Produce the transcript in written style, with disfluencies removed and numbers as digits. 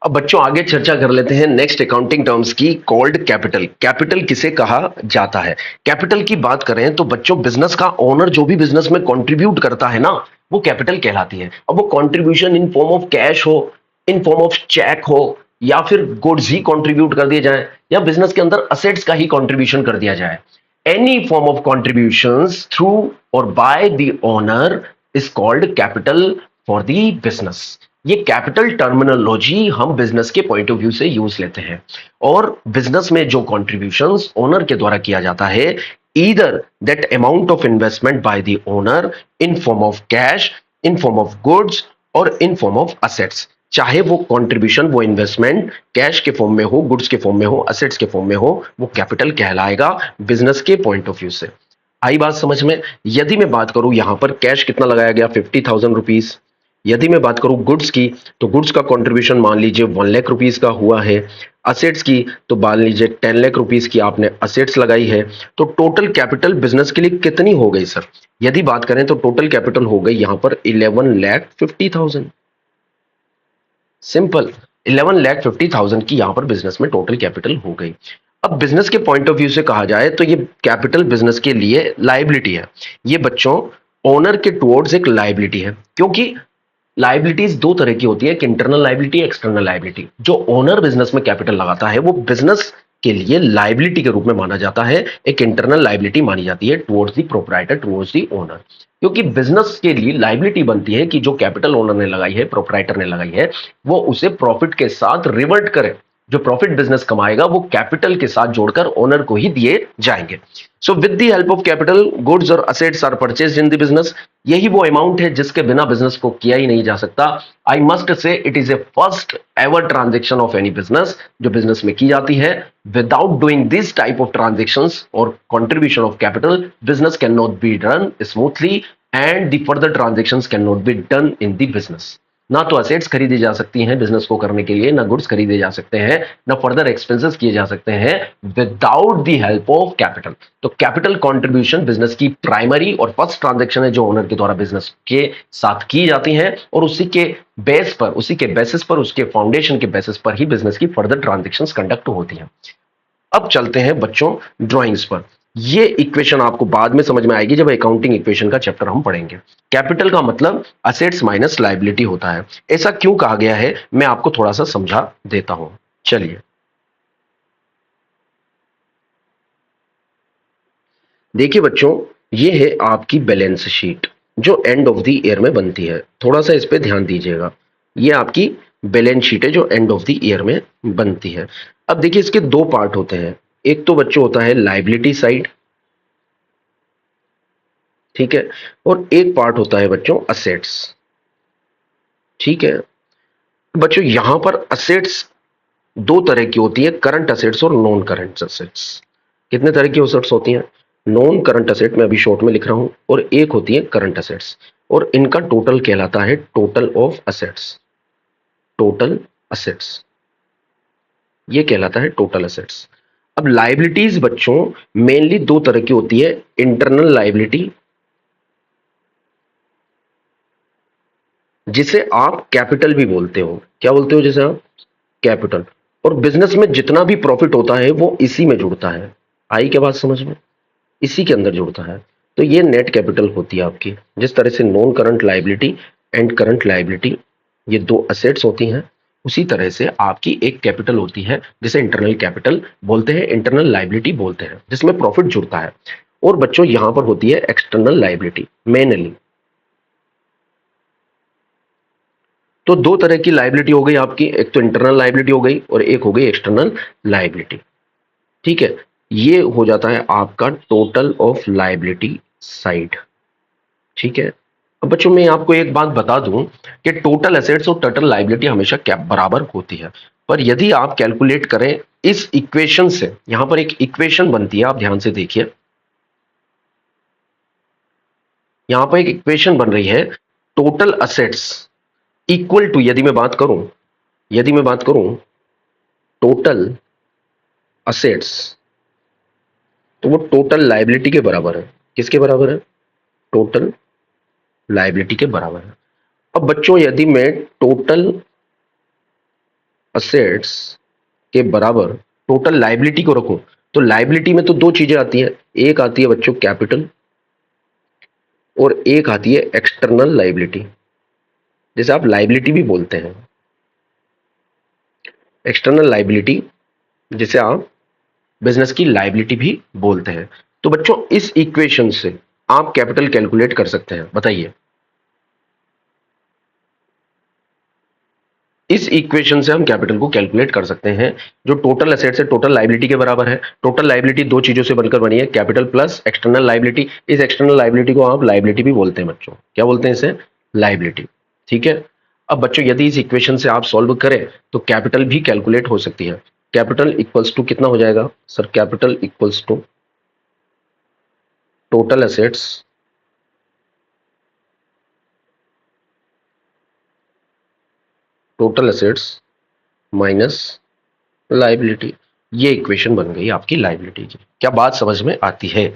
अब बच्चों आगे चर्चा कर लेते हैं नेक्स्ट अकाउंटिंग टर्म्स की कॉल्ड कैपिटल। कैपिटल किसे कहा जाता है? कैपिटल की बात करें तो बच्चों बिजनेस का ओनर जो भी बिजनेस में कंट्रीब्यूट करता है ना, वो कैपिटल कहलाती है। अब वो contribution in form of cash हो, इन फॉर्म ऑफ चेक हो, या फिर गुड्स ही कंट्रीब्यूट कर दिए जाए, या बिजनेस के अंदर असेट्स का ही कंट्रीब्यूशन कर दिया जाए, any form of contributions through और by the owner is called capital for the business. ये कैपिटल टर्मिनोलॉजी हम बिजनेस के पॉइंट ऑफ व्यू से यूज लेते हैं। और बिजनेस में जो कॉन्ट्रीब्यूशंस ओनर के द्वारा किया जाता है, either that amount of investment by the owner in form of cash, in form of goods और इन फॉर्म ऑफ असेट्स, चाहे वो कंट्रीब्यूशन, वो इन्वेस्टमेंट कैश के फॉर्म में हो, गुड्स के फॉर्म में हो, असेट्स के फॉर्म में हो, वो कैपिटल कहलाएगा बिजनेस के पॉइंट ऑफ व्यू से। आई बात समझ में? यदि मैं बात करूं यहां पर कैश कितना लगाया गया, 50,000 रुपीज। यदि मैं बात करूं गुड्स की, तो गुड्स का कंट्रीब्यूशन मान लीजिए 1 लाख रुपीज का हुआ है। असेट्स की तो मान लीजिए 10 लाख रुपीज की आपने असेट्स लगाई है। तो टोटल कैपिटल बिजनेस के लिए कितनी हो गई सर? यदि बात करें तो टोटल कैपिटल हो गई यहां पर 11,50,000। सिंपल, 11,50,000 की यहां पर बिजनेस में टोटल कैपिटल हो गई। अब बिजनेस के पॉइंट ऑफ व्यू से कहा जाए तो ये कैपिटल बिजनेस के लिए लाइबिलिटी है। ये बच्चों ओनर के टुवर्ड्स एक लाइबिलिटी है, क्योंकि लाइबिलिटीज दो तरह की होती है, एक इंटरनल लाइबिलिटी, एक्सटर्नल लाइबिलिटी। जो ओनर बिजनेस में कैपिटल लगाता है वो बिजनेस के लिए लाइबिलिटी के रूप में माना जाता है, एक इंटरनल लाइबिलिटी मानी जाती है towards the proprietor, towards the owner. क्योंकि बिजनेस के लिए लाइबिलिटी बनती है कि जो कैपिटल ओनर ने लगाई है, प्रोप्राइटर ने लगाई है, वो उसे प्रॉफिट के साथ रिवर्ट करे। जो प्रॉफिट बिजनेस कमाएगा वो कैपिटल के साथ जोड़कर ओनर को ही दिए जाएंगे। So with the help of capital goods और assets are purchased in the business. यही वो अमाउंट है जिसके बिना बिजनेस को किया ही नहीं जा सकता। I must say it is a first ever transaction of any business जो बिजनेस में की जाती है। Without doing this type of transactions और contribution of capital, business can not be run smoothly and the further transactions can not be done in the business. ना तो assets खरीदी जा सकती हैं बिजनेस को करने के लिए, ना गुड्स खरीदे जा सकते हैं, ना फर्दर एक्सपेंसेस किए जा सकते हैं without the help of capital. तो कैपिटल कंट्रीब्यूशन बिजनेस की प्राइमरी और फर्स्ट ट्रांजैक्शन है जो ओनर के द्वारा बिजनेस के साथ की जाती है, और उसी के बेस पर, उसी के बेसिस पर, उसके फाउंडेशन के बेसिस पर ही बिजनेस की फर्दर ट्रांजैक्शंस कंडक्ट होती हैं। अब चलते हैं बच्चों ड्राइंग्स पर। ये इक्वेशन आपको बाद में समझ में आएगी जब अकाउंटिंग इक्वेशन का चैप्टर हम पढ़ेंगे। कैपिटल का मतलब असेट्स माइनस लायबिलिटी होता है। ऐसा क्यों कहा गया है मैं आपको थोड़ा सा समझा देता हूं, चलिए। देखिए बच्चों, ये है आपकी बैलेंस शीट जो एंड ऑफ द ईयर में बनती है। थोड़ा सा इस पे ध्यान दीजिएगा। ये आपकी बैलेंस शीट है जो एंड ऑफ द ईयर में बनती है। अब देखिए इसके दो पार्ट होते हैं। एक तो बच्चों होता है लायबिलिटी साइड, ठीक है, और एक पार्ट होता है बच्चों असेट्स, ठीक है। बच्चों यहां पर असेट्स दो तरह की होती है, करंट असेट्स और नॉन करंट असेट्स। कितने तरह की असेट्स होती हैं? नॉन करंट असेट मैं अभी शॉर्ट में लिख रहा हूं, और एक होती है करंट असेट्स, और इनका टोटल कहलाता है total of assets. Total assets, ये कहलाता है टोटल असेट्स। अब लाइबिलिटीज बच्चों मेनली दो तरह की होती है, इंटरनल लाइबिलिटी जिसे आप कैपिटल भी बोलते हो। क्या बोलते हो जिसे आप? कैपिटल। और बिजनेस में जितना भी प्रॉफिट होता है वो इसी में जुड़ता है। आई क्या बात समझ में? इसी के अंदर जुड़ता है। तो ये नेट कैपिटल होती है आपकी। जिस तरह से non current liability and current liability ये दो असेट्स होती हैं, उसी तरह से आपकी एक कैपिटल होती है जिसे इंटरनल कैपिटल बोलते हैं, इंटरनल लायबिलिटी बोलते हैं, जिसमें प्रॉफिट जुड़ता है। और बच्चों यहां पर होती है एक्सटर्नल लायबिलिटी मेनली। तो दो तरह की लायबिलिटी हो गई आपकी, एक तो इंटरनल लायबिलिटी हो गई और एक हो गई एक्सटर्नल लायबिलिटी, ठीक है। ये हो जाता है आपका टोटल ऑफ लायबिलिटी साइड, ठीक है। अब बच्चों मैं आपको एक बात बता दूं कि टोटल एसेट्स और टोटल लायबिलिटी हमेशा क्या बराबर होती है, पर यदि आप कैलकुलेट करें इस इक्वेशन से, यहां पर एक इक्वेशन बनती है, आप ध्यान से देखिए। यहां पर एक इक्वेशन बन रही है, टोटल असेट्स इक्वल टू, यदि मैं बात करूं टोटल असेट्स, तो वो टोटल लायबिलिटी के बराबर है। किसके बराबर है? टोटल लायबिलिटी के बराबर है। अब बच्चों यदि मैं टोटल असेट्स के बराबर टोटल लाइबिलिटी को रखो, तो लाइबिलिटी में तो दो चीजें आती हैं, एक आती है बच्चों कैपिटल और एक आती है एक्सटर्नल लाइबिलिटी, जैसे आप लाइबिलिटी भी बोलते हैं एक्सटर्नल लाइबिलिटी, जिसे आप बिजनेस की लाइबिलिटी भी बोलते हैं। तो बच्चों इस इक्वेशन से आप कैपिटल कैलकुलेट कर सकते हैं, बताइए इस इक्वेशन से हम कैपिटल को कैलकुलेट कर सकते हैं, जो टोटल एसेट्स है टोटल लाइबिलिटी के बराबर है। टोटल लाइबिलिटी दो चीजों से बनकर बनी है, कैपिटल प्लस एक्सटर्नल लाइबिलिटी। इस एक्सटर्नल लाइबिलिटी को आप लाइबिलिटी भी बोलते हैं बच्चों, क्या बोलते हैं इसे, लाइबिलिटी। ठीक है, अब बच्चों यदि इस इक्वेशन से आप सॉल्व करें तो कैपिटल भी कैलकुलेट हो सकती है। कैपिटल इक्वल्स टू कितना हो जाएगा सर, capital equals to total assets total assets minus liability. ये इक्वेशन बन गई आपकी लाइबिलिटी की। क्या बात समझ में आती है?